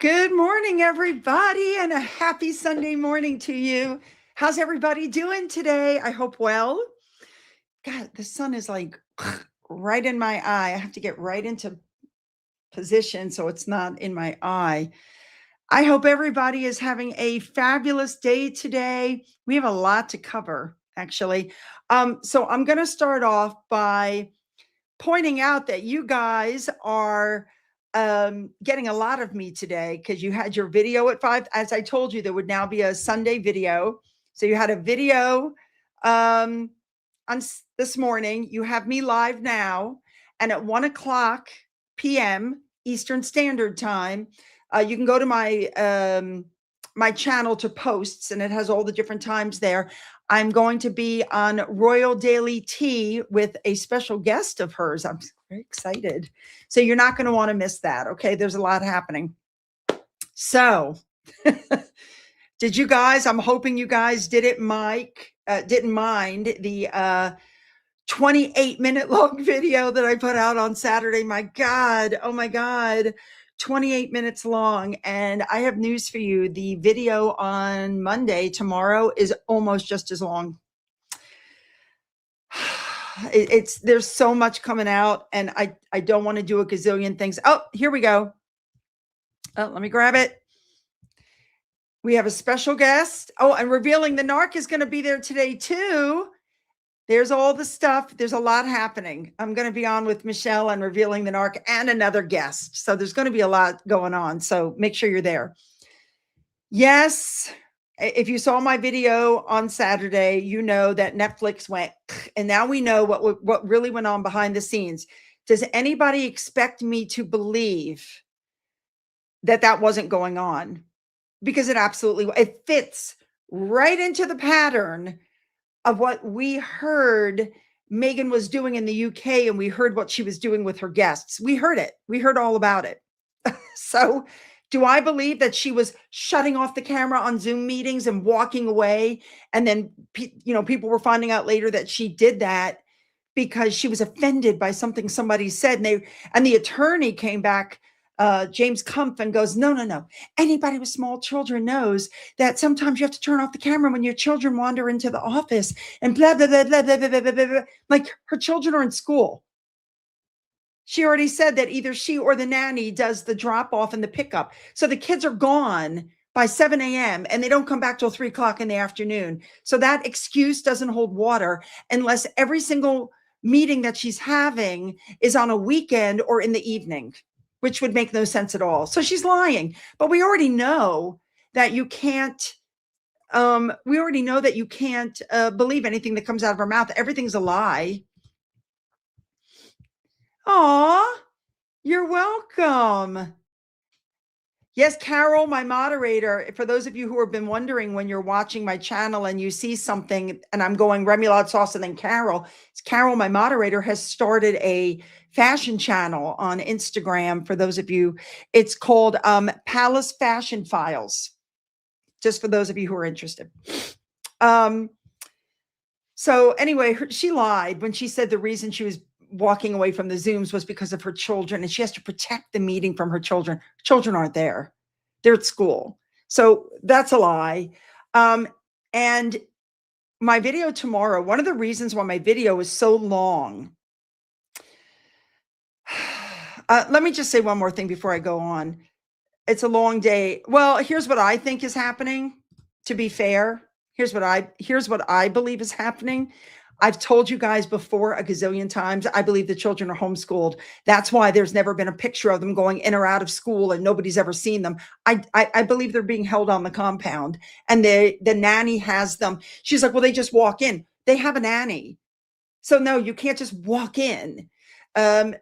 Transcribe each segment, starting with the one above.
Good morning, everybody, and a happy Sunday morning to you. How's everybody doing today? I hope well. God, the sun is like right in my eye. I have to get right into position so it's not in my eye. I hope everybody is having a fabulous day today. We have a lot to cover, actually. So I'm going to start off by pointing out that you guys are getting a lot of me today because you had your video at 5. As I told you, there would now be a Sunday video. So you had a video um, on this morning. You have me live now. And at 1:00 p.m. Eastern Standard Time, you can go to my channel to posts, and it has all the different times there. I'm going to be on Royal Daily Tea with a special guest of hers. I'm very excited. So you're not going to want to miss that. Okay. There's a lot happening. So did you guys, I'm hoping you guys didn't mind the 28-minute long video that I put out on Saturday. My God. Oh my God. 28 minutes long. And I have news for you. The video on Monday, tomorrow, is almost just as long. There's so much coming out, and I don't want to do a gazillion things. Oh, here we go. Oh, let me grab it. We have a special guest. Oh, and revealing the narc is going to be there today too. There's all the stuff. There's a lot happening. I'm going to be on with Michelle and revealing the narc and another guest. So there's going to be a lot going on. So make sure you're there. Yes. If you saw my video on Saturday, you know that Netflix went, and now we know what really went on behind the scenes. Does anybody expect me to believe that wasn't going on? Because it fits right into the pattern of what we heard Meghan was doing in the UK, and we heard what she was doing with her guests. We heard it. We heard all about it. So do I believe that she was shutting off the camera on Zoom meetings and walking away? And then, people were finding out later that she did that because she was offended by something somebody said. And the attorney came back, James Kumpf, and goes, no. Anybody with small children knows that sometimes you have to turn off the camera when your children wander into the office and blah, blah, blah, blah, blah, blah, blah, blah, blah. Like, her children are in school. She already said that either she or the nanny does the drop off and the pickup. So the kids are gone by 7 a.m. and they don't come back till 3:00 in the afternoon. So that excuse doesn't hold water unless every single meeting that she's having is on a weekend or in the evening, which would make no sense at all. So she's lying. But we already know that you can't believe anything that comes out of her mouth. Everything's a lie. Aw, you're welcome. Yes, Carol, my moderator. For those of you who have been wondering, when you're watching my channel and you see something and I'm going remoulade sauce and then Carol, my moderator, has started a fashion channel on Instagram. For those of you, it's called Palace Fashion Files, just for those of you who are interested. So anyway, she lied when she said the reason she was walking away from the Zooms was because of her children, and she has to protect the meeting from her children. Children aren't there. They're at school. So that's a lie. And my video tomorrow, one of the reasons why my video is so long, let me just say one more thing before I go on. It's a long day. Well, here's what I think is happening. To be fair, here's what I believe is happening. I've told you guys before a gazillion times, I believe the children are homeschooled. That's why there's never been a picture of them going in or out of school and nobody's ever seen them. I believe they're being held on the compound, and the nanny has them. She's like, well, they just walk in. They have a nanny. So no, you can't just walk in. I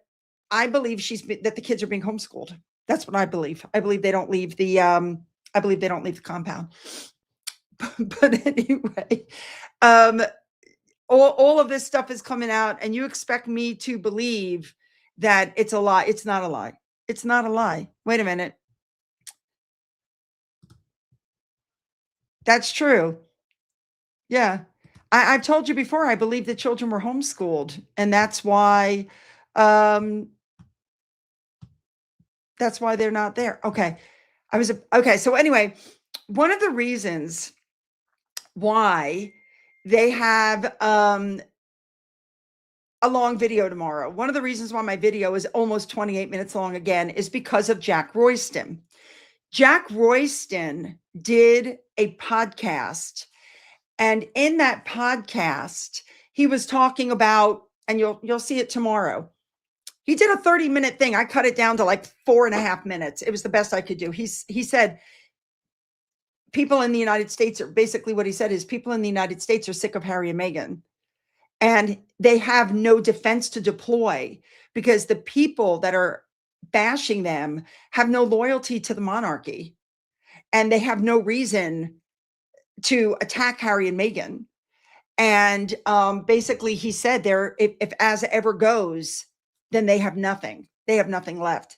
believe that the kids are being homeschooled. That's what I believe. I believe they don't leave the compound. But anyway, all of this stuff is coming out, and you expect me to believe that it's a lie. It's not a lie. It's not a lie. Wait a minute. That's true. Yeah. I've told you before, I believe the children were homeschooled, and that's why they're not there. Okay. Okay. So anyway, one of the reasons why they have a long video tomorrow, one of the reasons why my video is almost 28 minutes long again is because of Jack Royston. Jack Royston did a podcast, and in that podcast, he was talking about, and you'll see it tomorrow. He did a 30-minute thing. I cut it down to like 4.5 minutes. It was the best I could do. He said, people in the United States are basically what he said is people in the United States are sick of Harry and Meghan, and they have no defense to deploy because the people that are bashing them have no loyalty to the monarchy, and they have no reason to attack Harry and Meghan. And basically he said if as ever goes, then they have nothing. They have nothing left.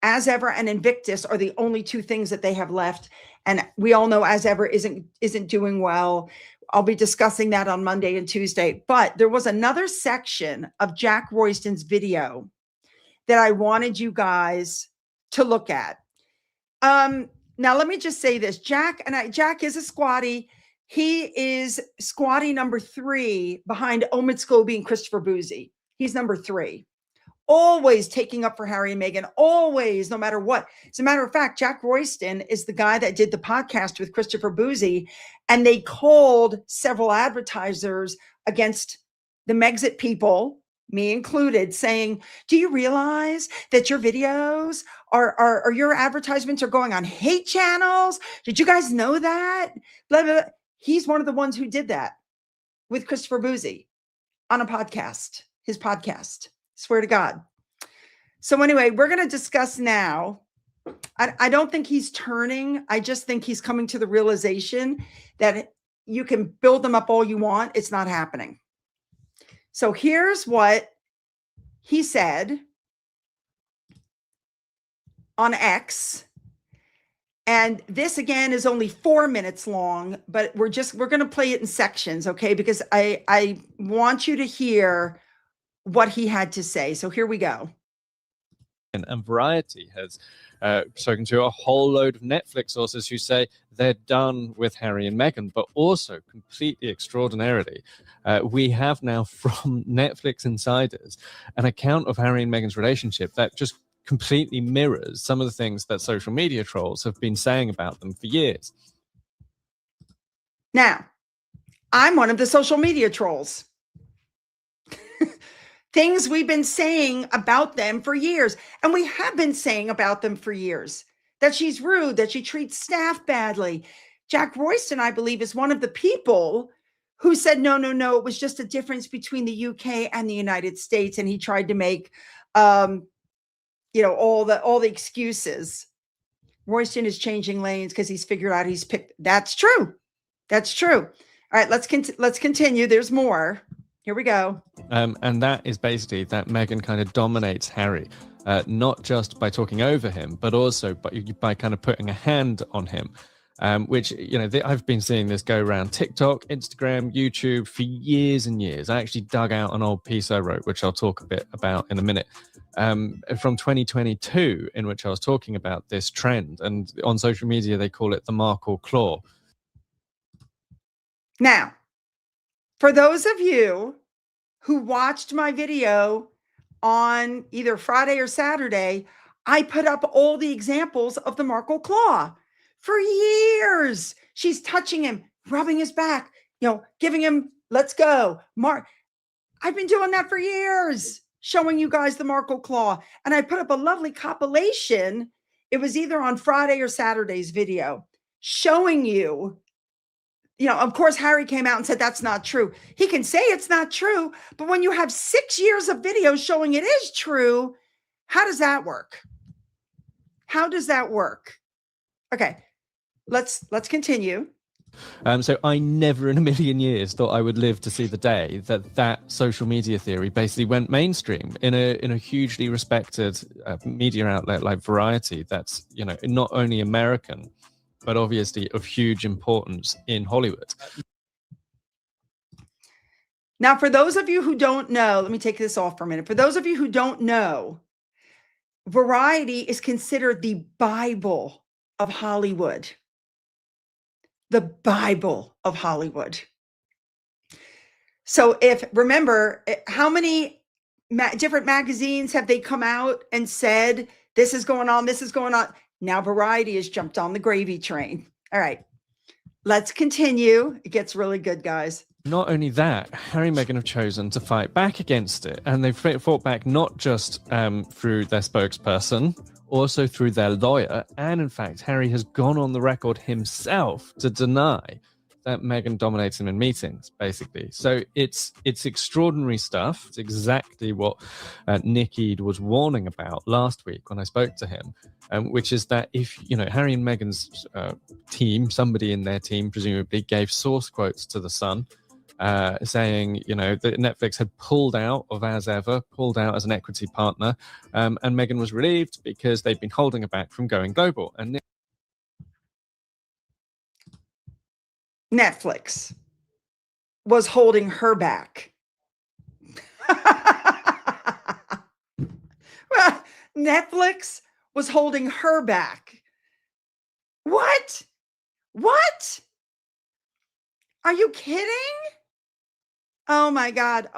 As ever and Invictus are the only two things that they have left. And we all know As Ever isn't doing well. I'll be discussing that on Monday and Tuesday. But there was another section of Jack Royston's video that I wanted you guys to look at. Now, let me just say this. Jack is a squatty. He is squatty number 3 behind Omid Scobie and Christopher Boozy. He's number 3. Always taking up for Harry and Meghan, always, no matter what. As a matter of fact, Jack Royston is the guy that did the podcast with Christopher Boozy, and they called several advertisers against the Megxit people, me included, saying, do you realize that your videos are your advertisements are going on hate channels? Did you guys know that? Blah, blah, blah. He's one of the ones who did that with Christopher Boozy on a podcast, his podcast. Swear to God. So anyway, we're going to discuss now. I don't think he's turning. I just think he's coming to the realization that you can build them up all you want. It's not happening. So here's what he said on X. And this again is only 4 minutes long, but we're going to play it in sections, okay? Because I want you to hear what he had to say. So here we go. And Variety has spoken to a whole load of Netflix sources who say they're done with Harry and Meghan, but also completely extraordinarily, we have now from Netflix insiders an account of Harry and Meghan's relationship that just completely mirrors some of the things that social media trolls have been saying about them for years. Now, I'm one of the social media trolls. Things we've been saying about them for years. And we have been saying about them for years. That she's rude, that she treats staff badly. Jack Royston, I believe, is one of the people who said, no, it was just a difference between the UK and the United States. And he tried to make, all the excuses. Royston is changing lanes because he's figured out he's picked. That's true. That's true. All right, let's continue. There's more. Here we go. And that is basically that Meghan kind of dominates Harry, not just by talking over him, but also by kind of putting a hand on him, which, I've been seeing this go around TikTok, Instagram, YouTube for years and years. I actually dug out an old piece I wrote, which I'll talk a bit about in a minute, from 2022, in which I was talking about this trend. And on social media, they call it the Markle claw. Now, for those of you who watched my video on either Friday or Saturday, I put up all the examples of the Markle claw for years. She's touching him, rubbing his back, giving him, let's go. I've been doing that for years, showing you guys the Markle claw. And I put up a lovely compilation. It was either on Friday or Saturday's video showing you. Of course, Harry came out and said that's not true. He can say it's not true, but when you have 6 years of videos showing it is true, how does that work? How does that work? Okay, let's continue. So I never in a million years thought I would live to see the day that social media theory basically went mainstream in a hugely respected media outlet like Variety. That's not only American, but obviously of huge importance in Hollywood. Now, for those of you who don't know, let me take this off for a minute. For those of you who don't know, Variety is considered the Bible of Hollywood. The Bible of Hollywood. So remember, how many different magazines have they come out and said, this is going on, this is going on? Now Variety has jumped on the gravy train. All right, let's continue. It gets really good, guys. Not only that, Harry and Meghan have chosen to fight back against it. And they've fought back not just through their spokesperson, also through their lawyer. And in fact, Harry has gone on the record himself to deny that Meghan dominates him in meetings, basically. So it's extraordinary stuff. It's exactly what Nick Eade was warning about last week when I spoke to him, which is that if, Harry and Meghan's team, somebody in their team presumably gave source quotes to The Sun, saying, that Netflix had pulled out of As Ever, pulled out as an equity partner, and Meghan was relieved because they'd been holding her back from going global. And Netflix was holding her back. Well, Netflix was holding her back. What? Are you kidding? Oh my God.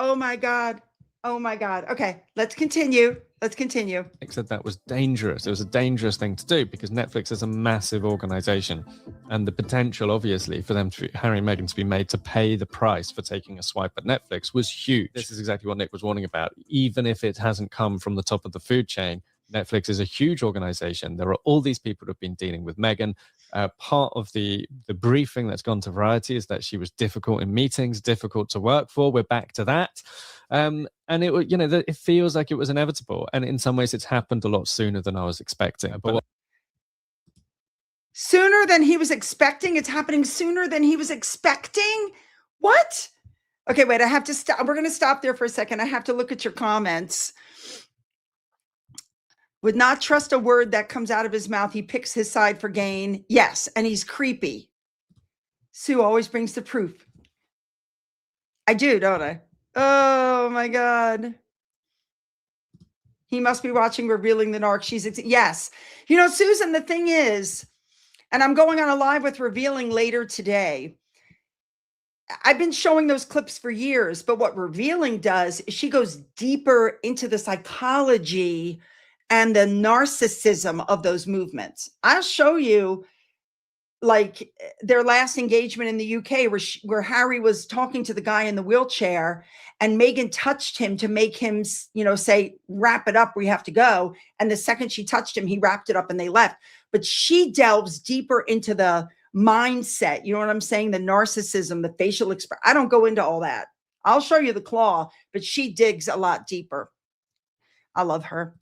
Okay, let's continue. Nick said that was dangerous. It was a dangerous thing to do because Netflix is a massive organization, and the potential, obviously, for Harry and Meghan to be made to pay the price for taking a swipe at Netflix was huge. This is exactly what Nick was warning about. Even if it hasn't come from the top of the food chain, Netflix is a huge organization. There are all these people who have been dealing with Meghan. Part of the briefing that's gone to Variety is that she was difficult in meetings, difficult to work for. We're back to that. And it feels like it was inevitable. And in some ways, it's happened a lot sooner than I was expecting. But sooner than he was expecting? It's happening sooner than he was expecting? What? Okay, wait, I have to stop. We're going to stop there for a second. I have to look at your comments. Would not trust a word that comes out of his mouth. He picks his side for gain. Yes, and he's creepy. Sue always brings the proof. I do, don't I? Oh my God. He must be watching Revealing the Narc. Yes. Susan, the thing is, and I'm going on a live with Revealing later today. I've been showing those clips for years, but what Revealing does is she goes deeper into the psychology and the narcissism of those movements. I'll show you like their last engagement in the UK where Harry was talking to the guy in the wheelchair and Meghan touched him to make him, say, wrap it up, we have to go. And the second she touched him, he wrapped it up and they left. But she delves deeper into the mindset. You know what I'm saying? The narcissism, the facial expression. I don't go into all that. I'll show you the claw, but she digs a lot deeper. I love her.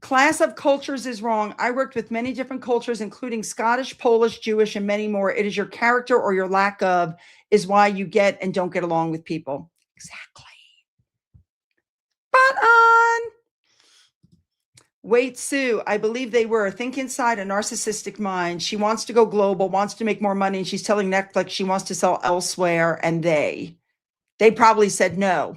Class of cultures is wrong. I worked with many different cultures, including Scottish, Polish, Jewish, and many more. It is your character or your lack of is why you get and don't get along with people. Exactly. But on. Wait, Sue, I believe they were. Think inside a narcissistic mind. She wants to go global, wants to make more money, and she's telling Netflix she wants to sell elsewhere, and they probably said no.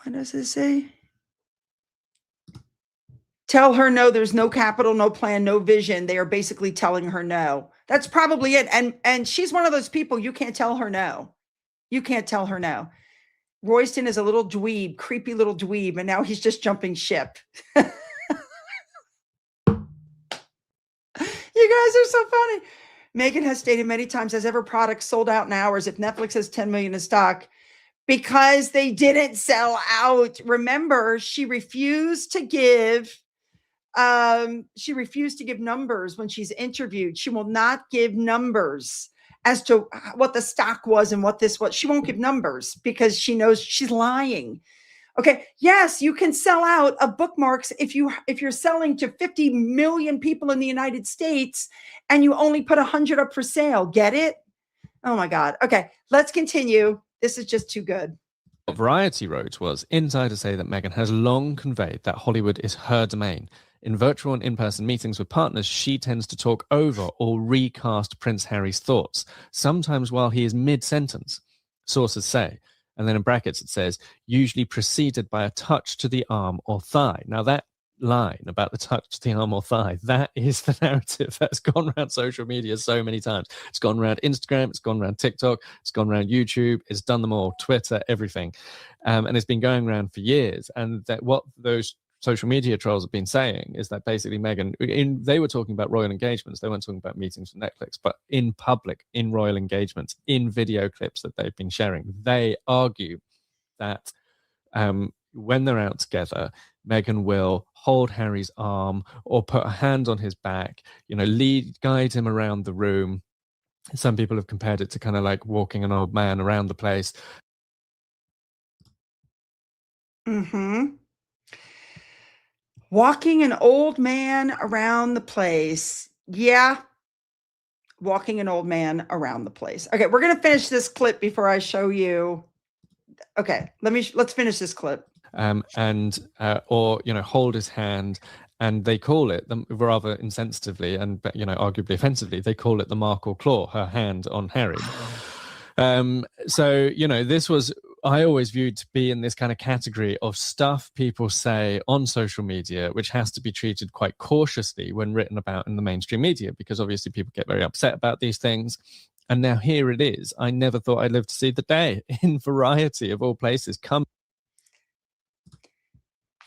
What does it say? Tell her no, there's no capital, no plan, no vision. They are basically telling her no. That's probably it. And she's one of those people, you can't tell her no. You can't tell her no. Royston is a little dweeb, creepy little dweeb, and now he's just jumping ship. You guys are so funny. Meghan has stated many times, as ever product sold out in hours. If Netflix has 10 million in stock, because they didn't sell out. Remember, she refused to give numbers when she's interviewed. She will not give numbers as to what the stock was and what this was. She won't give numbers because she knows she's lying. Okay. Yes, you can sell out of bookmarks if you're selling to 50 million people in the United States and you only put 100 up for sale. Get it? Oh my God. Okay, let's continue. This is just too good. What Variety wrote was, insiders say that Meghan has long conveyed that Hollywood is her domain. In virtual and in-person meetings with partners, she tends to talk over or recast Prince Harry's thoughts, sometimes while he is mid-sentence, sources say. And then in brackets it says, usually preceded by a touch to the arm or thigh. Now that line about the touch the arm or thigh, that is the narrative that's gone around social media so many times. It's gone around Instagram, it's gone around TikTok, it's gone around YouTube, it's done them all, Twitter, everything. And it's been going around for years. And that what those social media trolls have been saying is that basically Meghan, they were talking about royal engagements. They weren't talking about meetings with Netflix, but in public, in royal engagements, in video clips that they've been sharing, they argue that when they're out together, Meghan will hold Harry's arm or put a hand on his back, guide him around the room. Some people have compared it to kind of like walking an old man around the place. Walking an old man around the place. Yeah. Walking an old man around the place. Okay, we're going to finish this clip before I show you. Okay, let's finish this clip. Or hold his hand, and they call it, rather insensitively and arguably offensively, they call it the Markle claw, her hand on Harry. So this was, I always viewed to be in this kind of category of stuff people say on social media, which has to be treated quite cautiously when written about in the mainstream media, because obviously people get very upset about these things. And now here it is. I never thought I'd live to see the day in Variety of all places.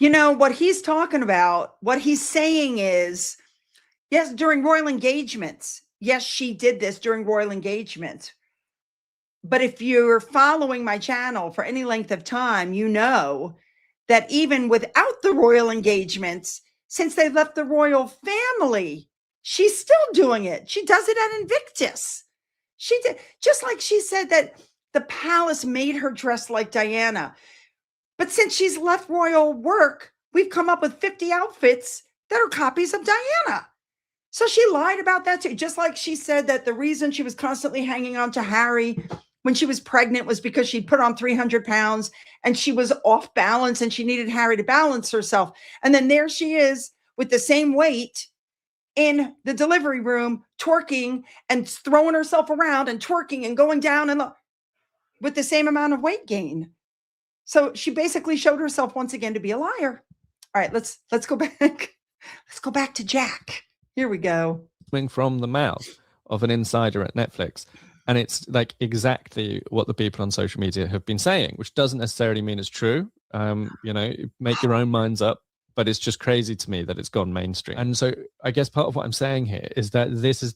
What he's talking about, what he's saying is, yes, during royal engagements. Yes, she did this during royal engagements. But if you're following my channel for any length of time, you know that even without the royal engagements, since they left the royal family, she's still doing it. She does it at Invictus. She did, just like she said that the palace made her dress like Diana. But since she's left royal work, we've come up with 50 outfits that are copies of Diana. So she lied about that too. Just like she said that the reason she was constantly hanging on to Harry when she was pregnant was because she'd put on 300 pounds and she was off balance and she needed Harry to balance herself. And then there she is with the same weight in the delivery room, twerking and throwing herself around and twerking and going down and with the same amount of weight gain. So she basically showed herself once again to be a liar. All right, let's go back. Let's go back to Jack. Here we go. From the mouth of an insider at Netflix. And it's like exactly what the people on social media have been saying, which doesn't necessarily mean it's true. Make your own minds up, but it's just crazy to me that it's gone mainstream. And so I guess part of what I'm saying here is that this is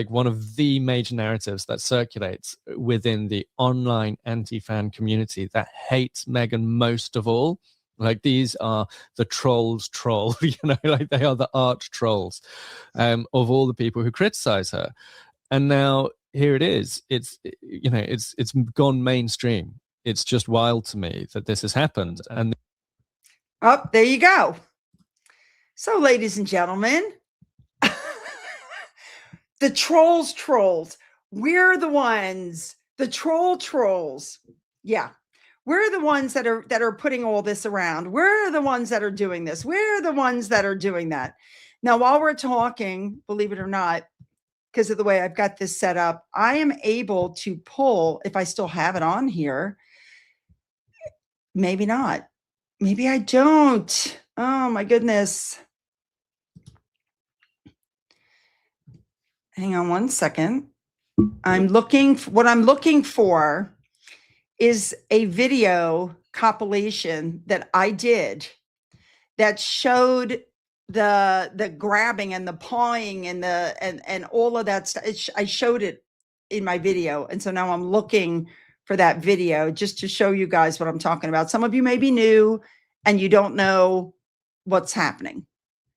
one of the major narratives that circulates within the online anti-fan community that hates Meghan most of all. Like, these are the trolls troll, like they are the arch trolls of all the people who criticize her. And now here it is. It's gone mainstream. It's just wild to me that this has happened. And there you go. So, ladies and gentlemen, the trolls. We're the ones, the trolls. Yeah. We're the ones that are putting all this around. We're the ones that are doing this. We're the ones that are doing that. Now, while we're talking, believe it or not, because of the way I've got this set up, I am able to pull, if I still have it on here, maybe not. Maybe I don't. Oh my goodness. Hang on one second. What I'm looking for is a video compilation that I did that showed the grabbing and the pawing and all of that stuff. I showed it in my video. And so now I'm looking for that video just to show you guys what I'm talking about. Some of you may be new and you don't know what's happening.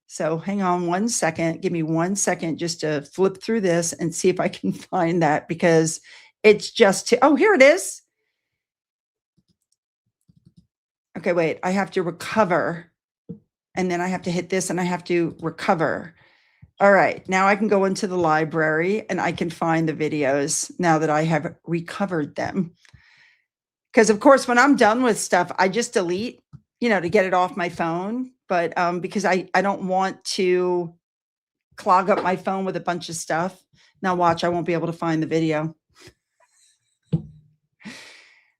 So hang on one second. Give me 1 second just to flip through this and see if I can find that, because it's just oh, here it is. Okay, wait, I have to recover. And then I have to hit this and I have to recover. All right, now I can go into the library and I can find the videos now that I have recovered them. Because of course, when I'm done with stuff, I just delete, to get it off my phone. But because I don't want to clog up my phone with a bunch of stuff. Now watch, I won't be able to find the video.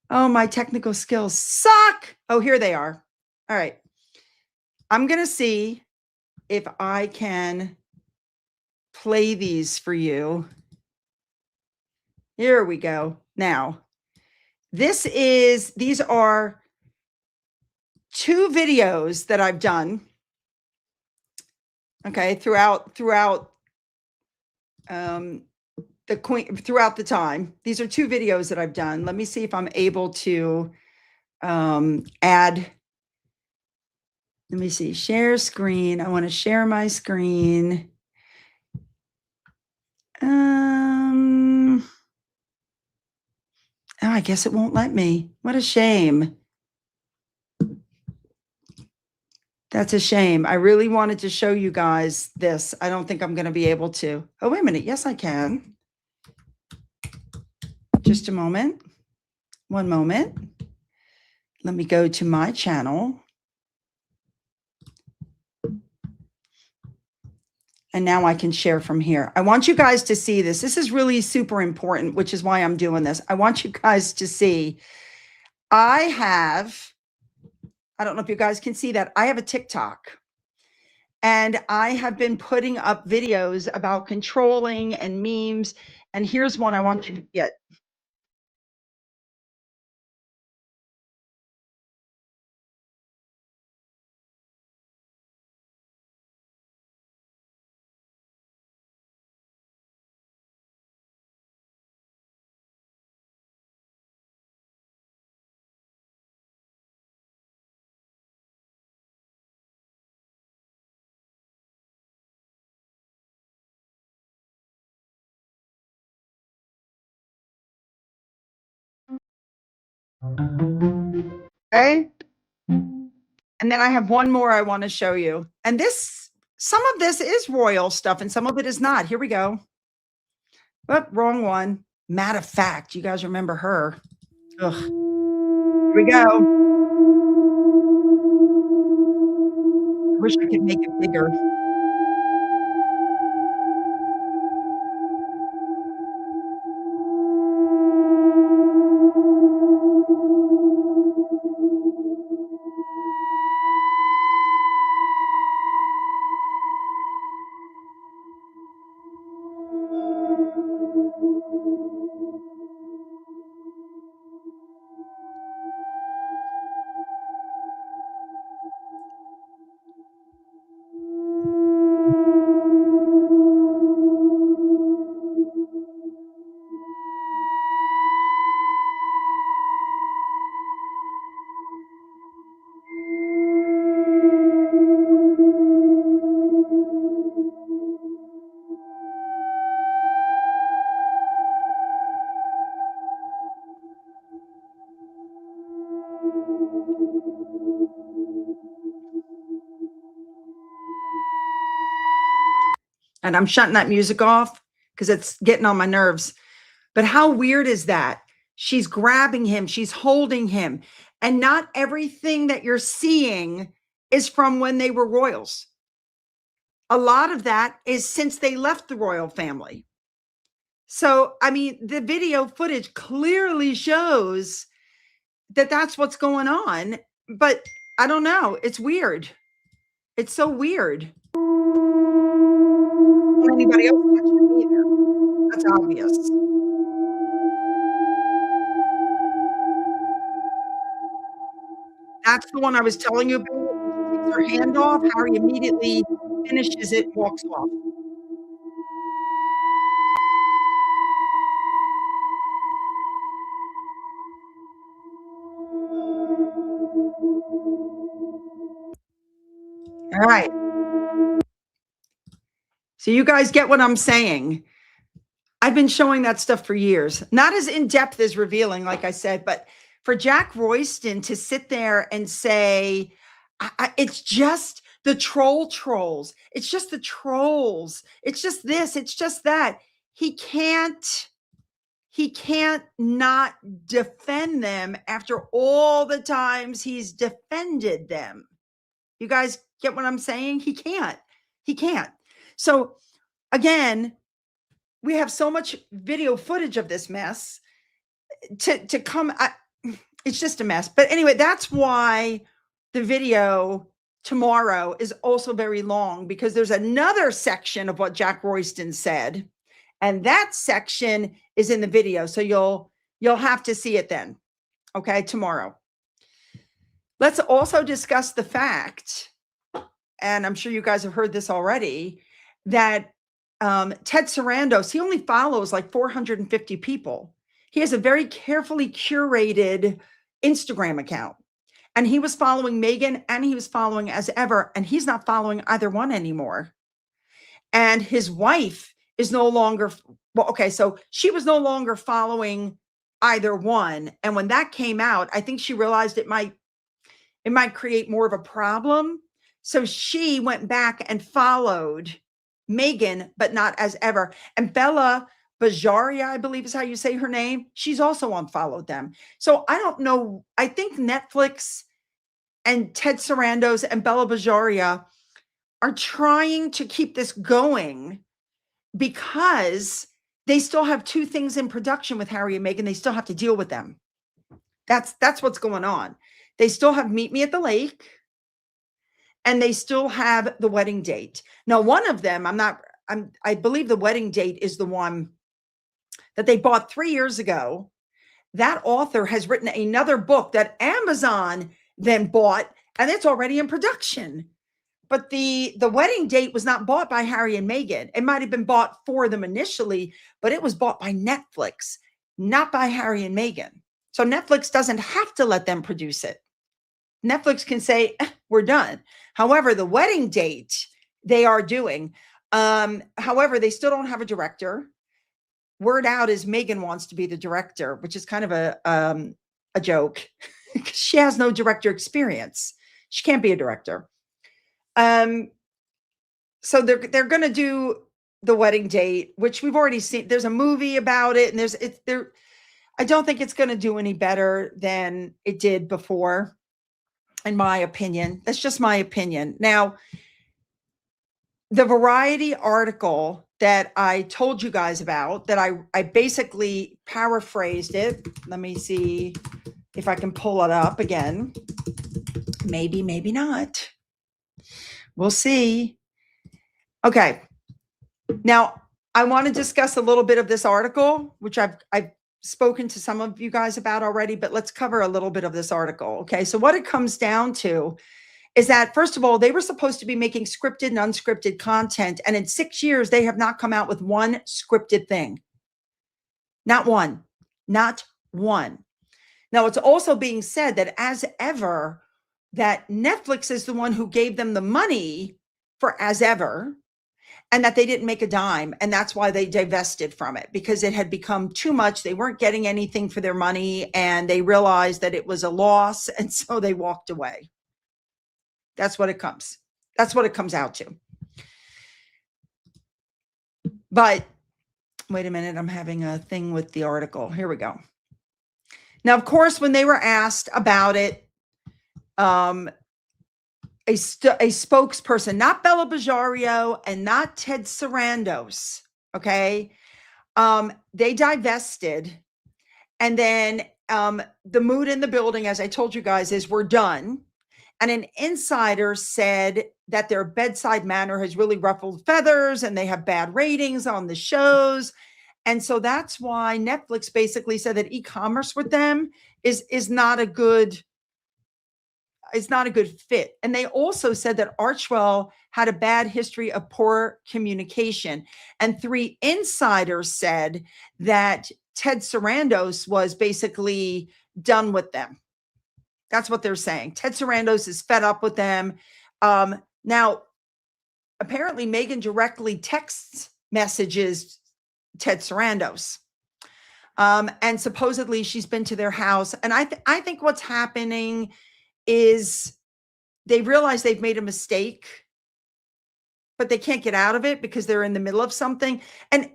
Oh, my technical skills suck. Oh, here they are. All right. I'm going to see if I can play these for you. Here we go. Now, these are 2 videos that I've done. Okay, throughout the time. These are 2 videos that I've done. Let me see if I'm able to add. Let me see, share screen. I want to share my screen. Oh, I guess it won't let me. What a shame. That's a shame. I really wanted to show you guys this. I don't think I'm going to be able to. Oh, wait a minute. Yes, I can. Just a moment. One moment. Let me go to my channel. And now I can share from here. I want you guys to see this. This is really super important, which is why I'm doing this. I want you guys to see. I don't know if you guys can see that. I have a TikTok. And I have been putting up videos about controlling and memes. And here's one I want you to get. Okay. And then I have one more I want to show you. And some of this is royal stuff and some of it is not. Here we go. Oh, wrong one. Matter of fact, you guys remember her. Ugh. Here we go. I wish I could make it bigger. And I'm shutting that music off because it's getting on my nerves. But how weird is that? She's grabbing him, she's holding him. And not everything that you're seeing is from when they were royals. A lot of that is since they left the royal family. So, I mean, the video footage clearly shows that that's what's going on. But I don't know. It's weird. It's so weird. Don't want anybody else touching him either. That's obvious. That's the one I was telling you about. When she takes her hand off, Harry immediately finishes it and walks off. All right. So you guys get what I'm saying. I've been showing that stuff for years. Not as in-depth as revealing, like I said, but for Jack Royston to sit there and say, it's just the trolls. It's just the trolls. It's just this. It's just that. He can't not defend them after all the times he's defended them. You guys get what I'm saying? He can't. So again, we have so much video footage of this mess to come. It's just a mess. But anyway, that's why the video tomorrow is also very long because there's another section of what Jack Royston said. And that section is in the video. So you'll have to see it then. Okay, tomorrow. Let's also discuss the fact, and I'm sure you guys have heard this already, that Ted Sarandos, he only follows like 450 people. He has a very carefully curated Instagram account. And he was following Meghan and he was following As Ever, and he's not following either one anymore. And his wife is no longer, well, okay, so she was no longer following either one. And when that came out, I think she realized it might create more of a problem. So she went back and followed Meghan, but not As Ever. And Bella Bajaria, I believe is how you say her name, she's also unfollowed them. So I don't know. I think Netflix and Ted Sarandos and Bella Bajaria are trying to keep this going because they still have two things in production with Harry and Meghan. They still have to deal with them. That's what's going on. They still have Meet Me at the Lake, and they still have the wedding date. Now, one of them, I believe the wedding date is the one that they bought 3 years ago. That author has written another book that Amazon then bought, and it's already in production. But the wedding date was not bought by Harry and Meghan. It might have been bought for them initially, but it was bought by Netflix, not by Harry and Meghan. So Netflix doesn't have to let them produce it. Netflix can say, we're done. However, the wedding date they are doing. However, they still don't have a director. Word out is Meghan wants to be the director, which is kind of a joke. She has no director experience. She can't be a director. So they're going to do the wedding date, which we've already seen. There's a movie about it, and I don't think it's going to do any better than it did before, in my opinion. That's just my opinion. Now, the Variety article that I told you guys about, that I basically paraphrased it. Let me see if I can pull it up again. Maybe, maybe not. We'll see. Okay. Now, I want to discuss a little bit of this article, which I've spoken to some of you guys about already, but let's cover a little bit of this article. Okay. So what it comes down to is that, first of all, they were supposed to be making scripted and unscripted content. And in 6 years, they have not come out with one scripted thing. Not one. Not one. Now, it's also being said that As Ever, that Netflix is the one who gave them the money for As Ever, and that they didn't make a dime. And that's why they divested from it, because it had become too much. They weren't getting anything for their money, and they realized that it was a loss. And so they walked away. That's what it comes out to. But wait a minute, I'm having a thing with the article. Here we go. Now, of course, when they were asked about it, a spokesperson, not Bella Bajaria and not Ted Sarandos, okay, they divested. And then the mood in the building, as I told you guys, is we're done. And an insider said that their bedside manner has really ruffled feathers and they have bad ratings on the shows. And so that's why Netflix basically said that e-commerce with them is not a good fit. And they also said that Archwell had a bad history of poor communication. And 3 insiders said that Ted Sarandos was basically done with them. That's what they're saying. Ted Sarandos is fed up with them. Now, apparently Meghan directly texts messages Ted Sarandos. And supposedly she's been to their house. And I think what's happening is they realize they've made a mistake, but they can't get out of it because they're in the middle of something. And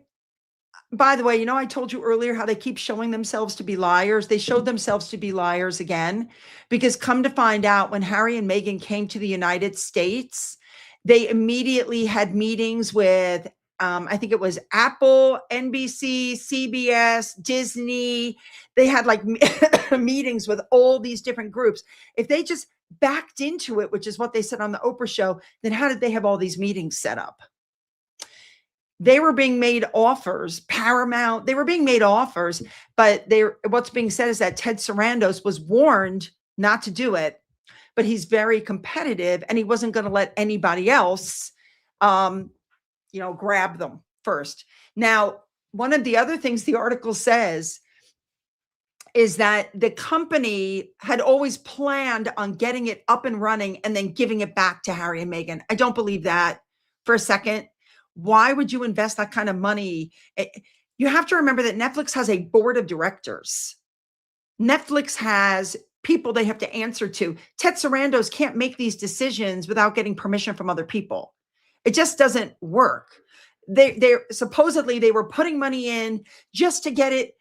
by the way, I told you earlier how they keep showing themselves to be liars. They showed themselves to be liars again, because come to find out, when Harry and Meghan came to the United States, they immediately had meetings with, I think it was Apple, NBC, CBS, Disney. They had like meetings with all these different groups. If they just backed into it, which is what they said on the Oprah show, then how did they have all these meetings set up? They were being made offers, Paramount, they were being made offers, but what's being said is that Ted Sarandos was warned not to do it, but he's very competitive and he wasn't going to let anybody else, grab them first. Now, one of the other things the article says is that the company had always planned on getting it up and running and then giving it back to Harry and Meghan. I don't believe that for a second. Why would you invest that kind of money? You have to remember that Netflix has a board of directors. Netflix has people they have to answer to. Ted Sarandos can't make these decisions without getting permission from other people. It just doesn't work. They supposedly they were putting money in just to get it,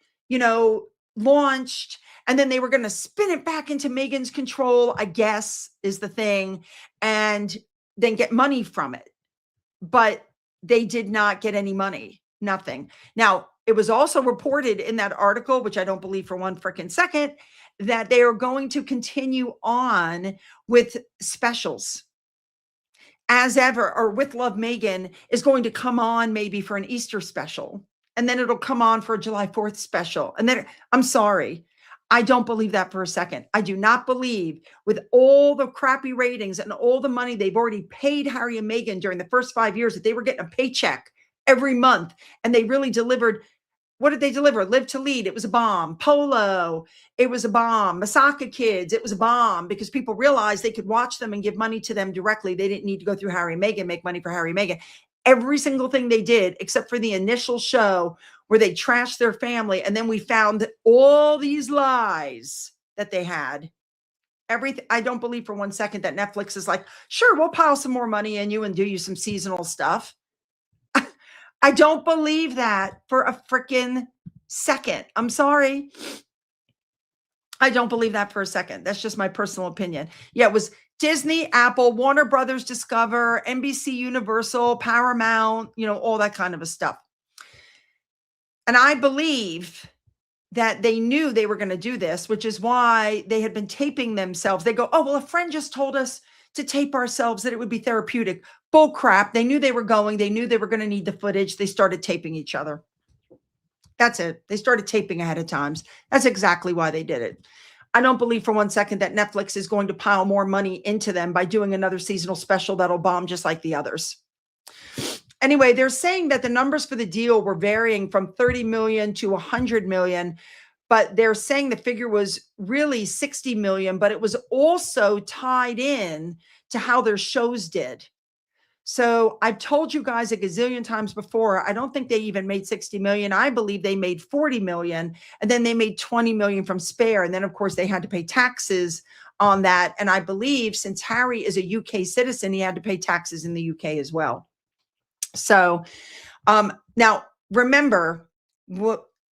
launched, and then they were going to spin it back into Meghan's control, I guess is the thing, and then get money from it. But they did not get any money, nothing. Now, it was also reported in that article, which I don't believe for one freaking second, that they are going to continue on with specials as ever, or With Love Meghan is going to come on maybe for an Easter special, and then it'll come on for a July 4th special. And then I'm sorry, I don't believe that for a second. I do not believe, with all the crappy ratings and all the money they've already paid Harry and Meghan during the first 5 years, that they were getting a paycheck every month. And they really delivered. What did they deliver? Live to Lead. It was a bomb. Polo. It was a bomb. Masaka Kids. It was a bomb because people realized they could watch them and give money to them directly. They didn't need to go through Harry and Meghan, make money for Harry and Meghan. Every single thing they did, except for the initial show where they trashed their family. And then we found all these lies that they had. Everything. I don't believe for 1 second that Netflix is like, sure, we'll pile some more money in you and do you some seasonal stuff. I don't believe that for a freaking second. I'm sorry. I don't believe that for a second. That's just my personal opinion. Yeah, it was Disney, Apple, Warner Brothers, Discover, NBC Universal, Paramount, all that kind of a stuff. And I believe that they knew they were going to do this, which is why they had been taping themselves. They go, oh, well, a friend just told us to tape ourselves, that it would be therapeutic. Bull crap. They knew they were going. They knew they were going to need the footage. They started taping each other. That's it. They started taping ahead of times. That's exactly why they did it. I don't believe for 1 second that Netflix is going to pile more money into them by doing another seasonal special that'll bomb just like the others. Anyway, they're saying that the numbers for the deal were varying from 30 million to 100 million, but they're saying the figure was really 60 million, but it was also tied in to how their shows did. So I've told you guys a gazillion times before, I don't think they even made 60 million. I believe they made 40 million, and then they made 20 million from Spare. And then of course they had to pay taxes on that. And I believe since Harry is a UK citizen, he had to pay taxes in the UK as well. So now remember,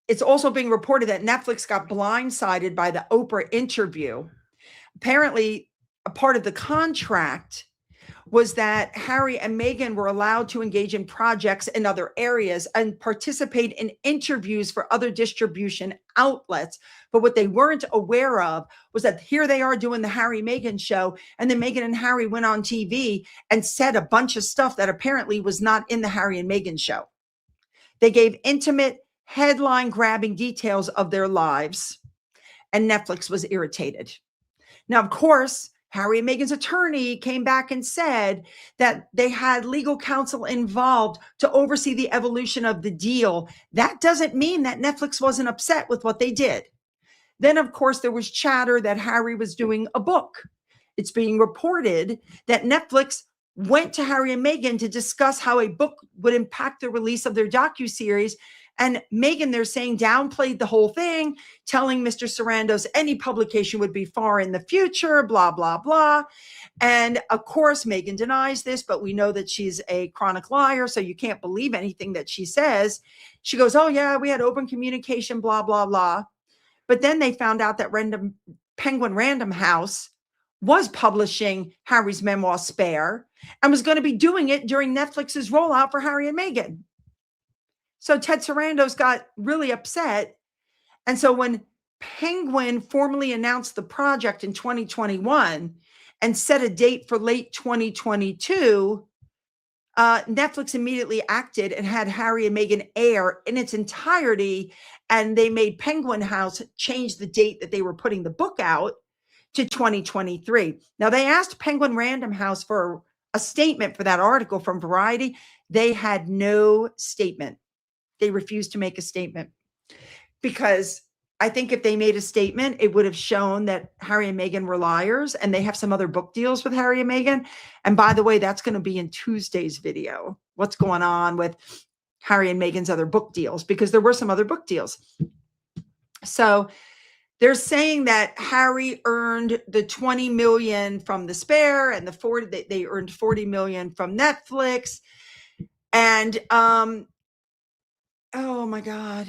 it's also being reported that Netflix got blindsided by the Oprah interview. Apparently a part of the contract was that Harry and Meghan were allowed to engage in projects in other areas and participate in interviews for other distribution outlets. But what they weren't aware of was that here they are doing the Harry Meghan show, and then Meghan and Harry went on TV and said a bunch of stuff that apparently was not in the Harry and Meghan show. They gave intimate, headline-grabbing details of their lives, and Netflix was irritated. Now, of course, Harry and Meghan's attorney came back and said that they had legal counsel involved to oversee the evolution of the deal. That doesn't mean that Netflix wasn't upset with what they did. Then, of course, there was chatter that Harry was doing a book. It's being reported that Netflix went to Harry and Meghan to discuss how a book would impact the release of their docuseries. And Meghan, they're saying, downplayed the whole thing, telling Mr. Sarandos any publication would be far in the future, blah, blah, blah. And of course, Meghan denies this, but we know that she's a chronic liar, so you can't believe anything that she says. She goes, oh yeah, we had open communication, blah, blah, blah. But then they found out that Penguin Random House was publishing Harry's memoir, Spare, and was going to be doing it during Netflix's rollout for Harry and Meghan. So Ted Sarandos got really upset. And so when Penguin formally announced the project in 2021 and set a date for late 2022, Netflix immediately acted and had Harry and Meghan air in its entirety. And they made Penguin House change the date that they were putting the book out to 2023. Now, they asked Penguin Random House for a statement for that article from Variety. They had no statement. They refused to make a statement because I think if they made a statement, it would have shown that Harry and Meghan were liars, and they have some other book deals with Harry and Meghan. And by the way, that's going to be in Tuesday's video. What's going on with Harry and Meghan's other book deals? Because there were some other book deals. So they're saying that Harry earned the 20 million from the Spare and the 40, they earned 40 million from Netflix. And oh my God,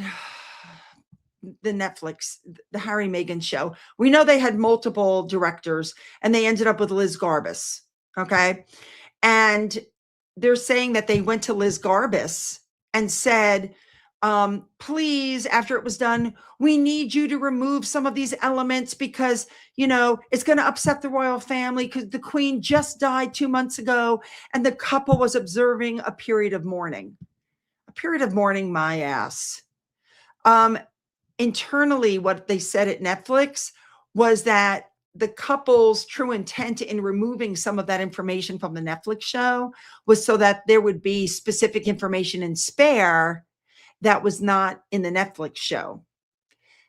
the Netflix, the Harry Meghan show. We know they had multiple directors and they ended up with Liz Garbus. Okay. And they're saying that they went to Liz Garbus and said, please, after it was done, we need you to remove some of these elements because, you know, it's going to upset the royal family because the Queen just died 2 months ago and the couple was observing a period of mourning. A period of mourning, my ass. Internally, what they said at Netflix was that the couple's true intent in removing some of that information from the Netflix show was so that there would be specific information in Spare that was not in the Netflix show.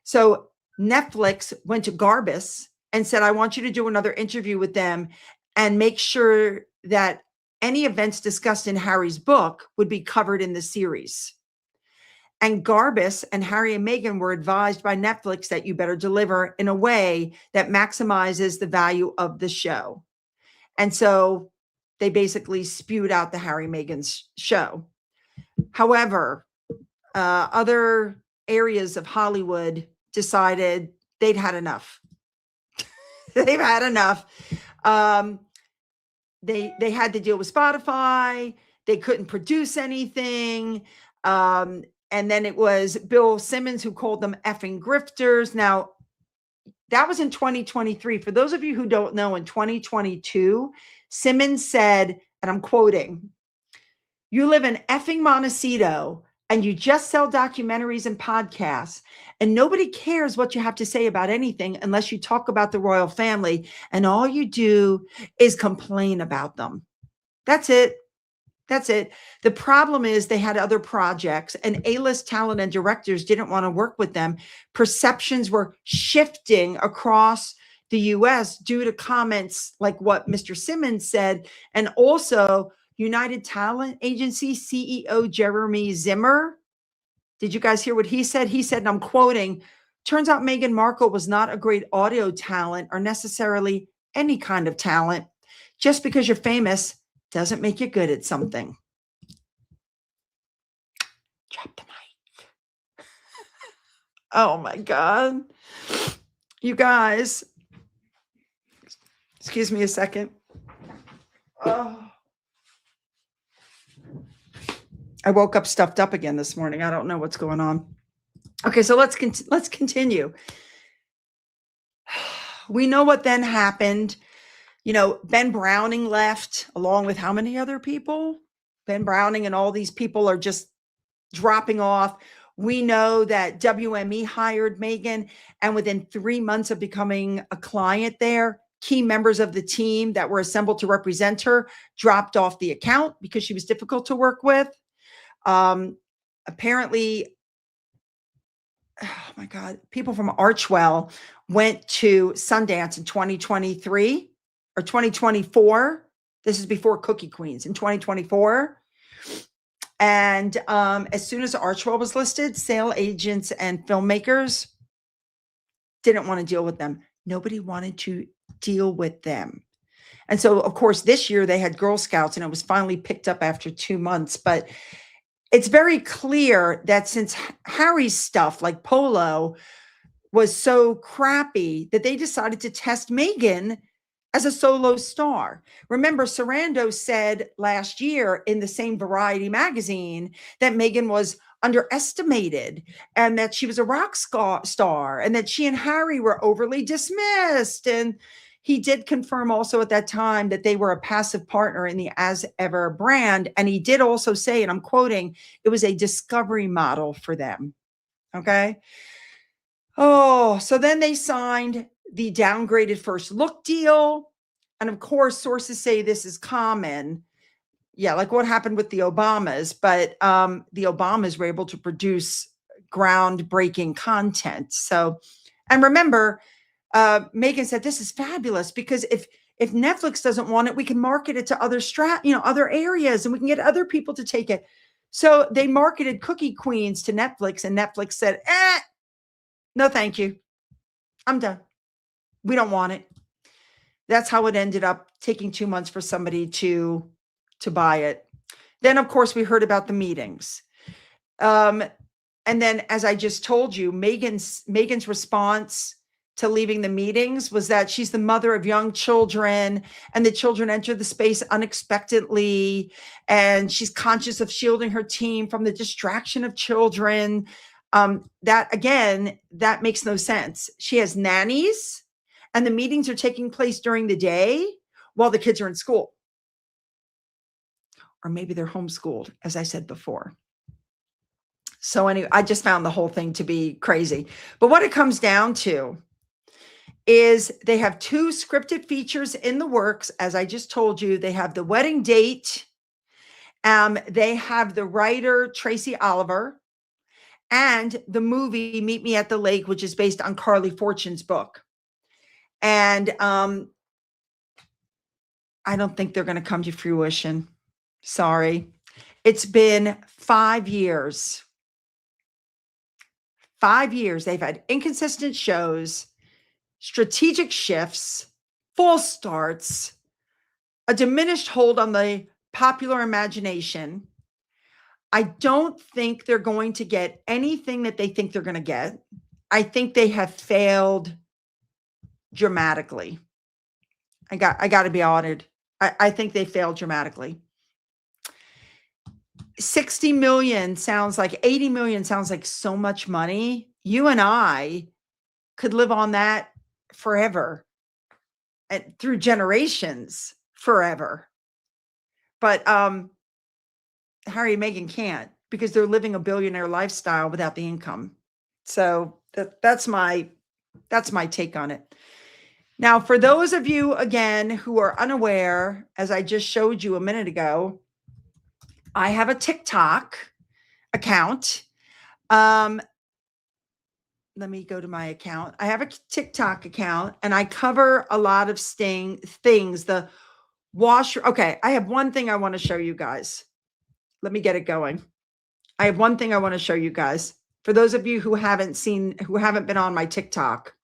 So Netflix went to Garbus and said, I want you to do another interview with them and make sure that any events discussed in Harry's book would be covered in the series. And Garbus and Harry and Meghan were advised by Netflix that you better deliver in a way that maximizes the value of the show. And so they basically spewed out the Harry Meghan's show. However, other areas of Hollywood decided they'd had enough. They've had enough. They had to deal with Spotify. They couldn't produce anything. And then it was Bill Simmons who called them effing grifters. Now, that was in 2023. For those of you who don't know, in 2022, Simmons said, and I'm quoting, "You live in effing Montecito and you just sell documentaries and podcasts, and nobody cares what you have to say about anything unless you talk about the royal family, and all you do is complain about them." That's it. That's it. The problem is they had other projects and A-list talent and directors didn't want to work with them. Perceptions were shifting across the US due to comments like what Mr. Simmons said. And also United Talent Agency CEO Jeremy Zimmer. Did you guys hear what he said? He said, and I'm quoting, "Turns out Meghan Markle was not a great audio talent or necessarily any kind of talent. Just because you're famous doesn't make you good at something." Drop the mic. Oh my God. You guys, excuse me a second. Oh. I woke up stuffed up again this morning. I don't know what's going on. Okay, so let's continue. We know what then happened. You know, Ben Browning left along with how many other people? Ben Browning and all these people are just dropping off. We know that WME hired Meghan, and within 3 months of becoming a client there, key members of the team that were assembled to represent her dropped off the account because she was difficult to work with. Apparently, oh my God, people from Archwell went to Sundance in 2023 or 2024. This is before Cookie Queens in 2024. And as soon as Archwell was listed, sale agents and filmmakers didn't want to deal with them. Nobody wanted to deal with them. And so, of course, this year they had Girl Scouts and it was finally picked up after 2 months. But it's very clear that since Harry's stuff like Polo was so crappy that they decided to test Meghan as a solo star. Remember, Sarando said last year in the same Variety magazine that Meghan was underestimated and that she was a rock star and that she and Harry were overly dismissed. And, he did confirm also at that time that they were a passive partner in the As Ever brand. And he did also say, and I'm quoting, it was a discovery model for them. Okay. Oh, so then they signed the downgraded first look deal. And of course, sources say this is common. Yeah, like what happened with the Obamas, but the Obamas were able to produce groundbreaking content. So, and remember, Megan said this is fabulous because if Netflix doesn't want it, we can market it to other other areas, and we can get other people to take it. So they marketed Cookie Queens to Netflix, and Netflix said, no, thank you. I'm done. We don't want it. That's how it ended up taking 2 months for somebody to buy it. Then, of course, we heard about the meetings. And then, as I just told you, Megan's response to leaving the meetings was that she's the mother of young children, and the children enter the space unexpectedly, and she's conscious of shielding her team from the distraction of children. That makes no sense. She has nannies, and the meetings are taking place during the day while the kids are in school. Or maybe they're homeschooled, as I said before. So anyway, I just found the whole thing to be crazy. But what it comes down to is they have 2 scripted features in the works. As I just told you, they have the wedding date. They have the writer, Tracy Oliver, and the movie Meet Me at the Lake, which is based on Carly Fortune's book. And I don't think they're going to come to fruition. Sorry. It's been 5 years. 5 years. They've had inconsistent shows, strategic shifts, false starts, a diminished hold on the popular imagination. I don't think they're going to get anything that they think they're going to get. I think they have failed dramatically. I got to be honored. I think they failed dramatically. 60 million sounds like 80 million sounds like so much money. You and I could live on that forever and through generations forever. But Harry and Meghan can't because they're living a billionaire lifestyle without the income. So that's my take on it. Now, for those of you, again, who are unaware, as I just showed you a minute ago, I have a TikTok account. Let me go to my account. I have a TikTok account, and I cover a lot of things. The washer. Okay, I have one thing I want to show you guys. Let me get it going. I have one thing I want to show you guys. For those of you who haven't been on my TikTok.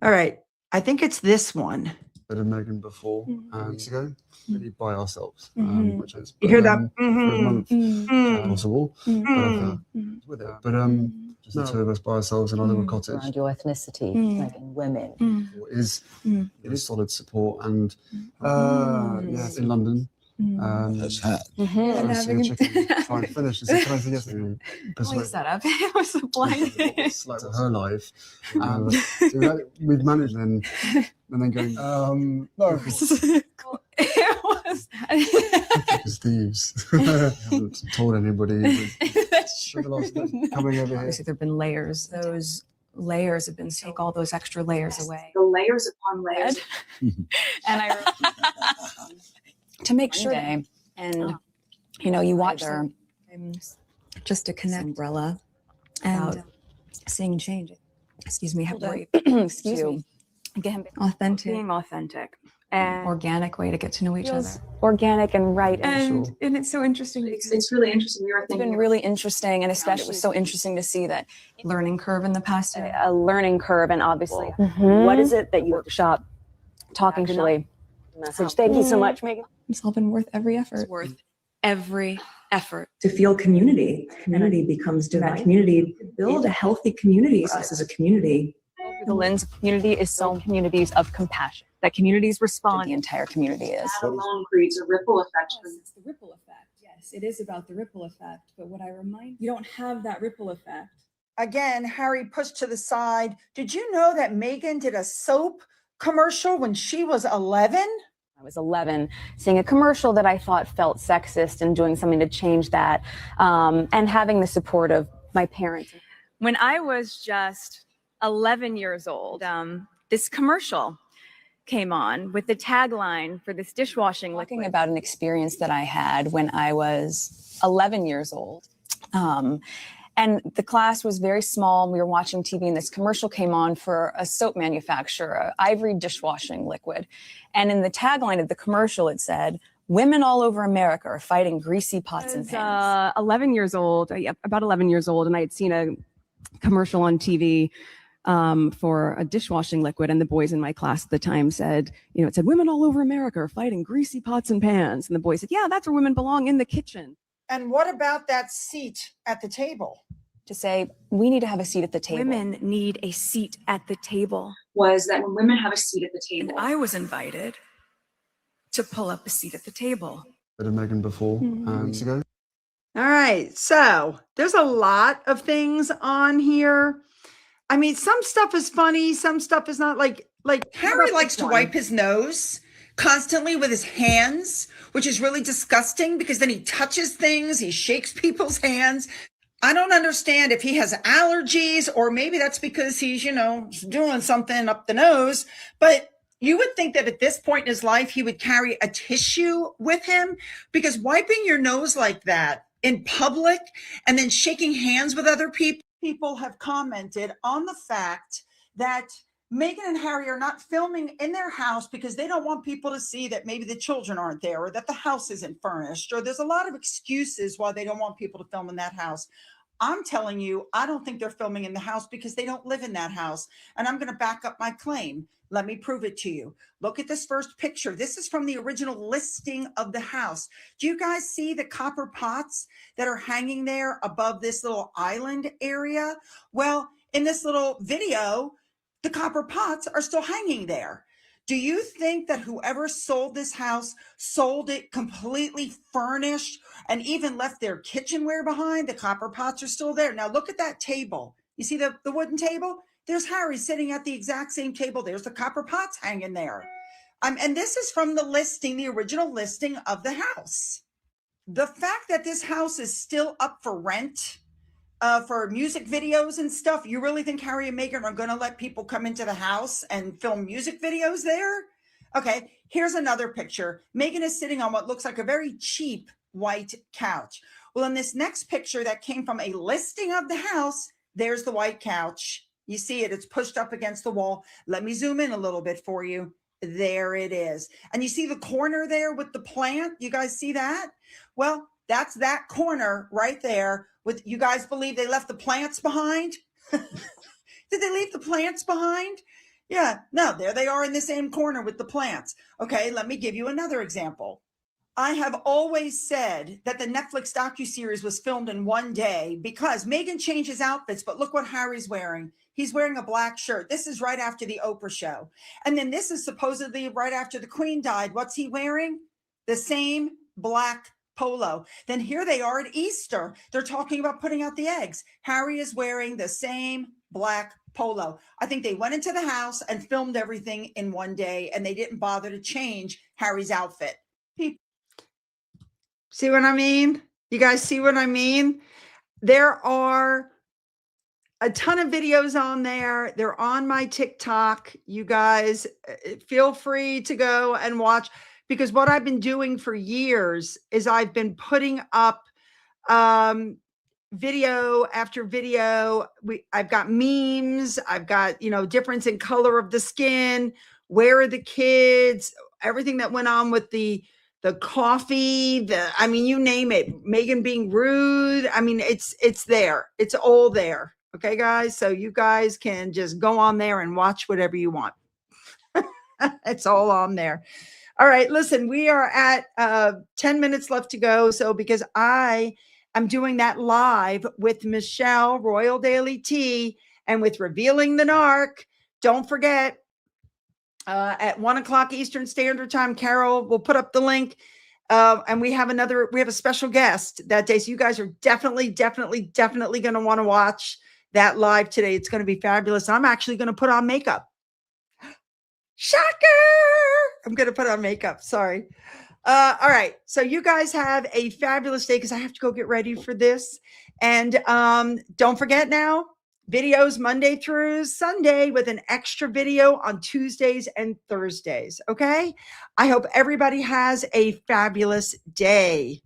All right. I think it's this one. Better Megan before weeks ago, really by ourselves, which is You hear that? for a month possible, with it. But just the 2 of us by ourselves in our little cottage. Around your ethnicity, like in women, It is solid support, and yes, in London. That's hot. Roasting a chicken, trying to finish. It's a crazy yesterday. Set up. It was a blind. It's like her life. So we've managed then going, no. It was It's thieves. I haven't told anybody. That's true. Coming over here. Obviously, there have been layers. Those layers have been take all those extra layers away. The layers upon layers. And I to make sure that, and you watch them just to connect umbrella and seeing change. Excuse me, have brave. excuse me, Again, authentic, Being authentic and organic way to get to know each other. organic and right. And it's so interesting. It's really interesting. We were it's thinking been really interesting, and especially it was so interesting to see that Learning curve in the past year. a learning curve, and obviously, what is it that you workshop talking actually. message? Thank you so much, Megan. It's all been worth every effort. It's worth every effort. To feel community. Community becomes divine. Community, build a healthy community. Us as a community. the lens of community is so communities of compassion. That communities respond, the entire community is. That alone creates a ripple effect. It's the ripple effect. Yes, it is about the ripple effect. But what I remind you don't have that ripple effect again, Harry pushed to the side. Did you know that Meghan did a soap commercial when she was 11? I was 11, seeing a commercial that I thought felt sexist and doing something to change that, and having the support of my parents. When I was just 11 years old, this commercial came on with the tagline for this dishwashing Talking liquid. about an experience that I had when I was 11 years old. And the class was very small. We were watching TV and this commercial came on for a soap manufacturer, Ivory dishwashing liquid. And in the tagline of the commercial, it said, "Women all over America are fighting greasy pots and pans." 11 years old, about 11 years old, and I had seen a commercial on TV for a dishwashing liquid, and the boys in my class at the time said, it said, "Women all over America are fighting greasy pots and pans." And the boys said, "Yeah, that's where women belong, in the kitchen." And what about that seat at the table? To say, we need to have a seat at the table. Women need a seat at the table. Was that when women have a seat at the And table, I was invited to pull up a seat at the table. Bit of Meghan before weeks ago. All right. So there's a lot of things on here. I mean, some stuff is funny. Some stuff is not. Like Harry likes to wipe his nose constantly with his hands, which is really disgusting because then he touches things. He shakes people's hands. I don't understand if he has allergies, or maybe that's because he's, doing something up the nose. But you would think that at this point in his life, he would carry a tissue with him, because wiping your nose like that in public and then shaking hands with other people have commented on the fact that Meghan and Harry are not filming in their house because they don't want people to see that maybe the children aren't there, or that the house isn't furnished, or there's a lot of excuses why they don't want people to film in that house. I'm telling you, I don't think they're filming in the house because they don't live in that house. And I'm going to back up my claim. Let me prove it to you. Look at this first picture. This is from the original listing of the house. Do you guys see the copper pots that are hanging there above this little island area? Well, in this little video, the copper pots are still hanging there. Do you think that whoever sold this house sold it completely furnished and even left their kitchenware behind? The copper pots are still there. Now look at that table. You see the wooden table? There's Harry sitting at the exact same table. There's the copper pots hanging there. And this is from the listing, the original listing of the house. The fact that this house is still up for rent, for music videos and stuff, you really think Harry and Meghan are going to let people come into the house and film music videos there? Okay, here's another picture. Meghan is sitting on what looks like a very cheap white couch. Well, in this next picture that came from a listing of the house, there's the white couch. You see it, it's pushed up against the wall. Let me zoom in a little bit for you. There it is. And you see the corner there with the plant? You guys see that? Well, that's that corner right there. With, you guys believe they left the plants behind? Did they leave the plants behind? Yeah, no, there they are in the same corner with the plants. Okay, let me give you another example. I have always said that the Netflix docuseries was filmed in one day because Meghan changes outfits, but look what Harry's wearing. He's wearing a black shirt. This is right after the Oprah show. And then this is supposedly right after the Queen died. What's he wearing? The same black polo. Then here they are at Easter. They're talking about putting out the eggs. Harry is wearing the same black polo. I think they went into the house and filmed everything in one day, and they didn't bother to change Harry's outfit. See what I mean? You guys see what I mean? There are a ton of videos on there. They're on my TikTok. You guys feel free to go and watch, because what I've been doing for years is I've been putting up video after video. I've got memes. I've got, difference in color of the skin. Where are the kids? Everything that went on with the coffee, you name it. Meghan being rude. It's there. It's all there. Okay, guys. So you guys can just go on there and watch whatever you want. It's all on there. All right. Listen, we are at 10 minutes left to go. So because I am doing that live with Michelle, Royal Daily Tea, and with Revealing the Narc, don't forget, at 1:00 Eastern Standard Time, Carol will put up the link. And we have a special guest that day. So you guys are definitely going to want to watch that live today. It's going to be fabulous. I'm actually going to put on makeup. Shocker! I'm going to put on makeup. Sorry. All right. So you guys have a fabulous day because I have to go get ready for this. And don't forget now, videos Monday through Sunday with an extra video on Tuesdays and Thursdays. Okay. I hope everybody has a fabulous day.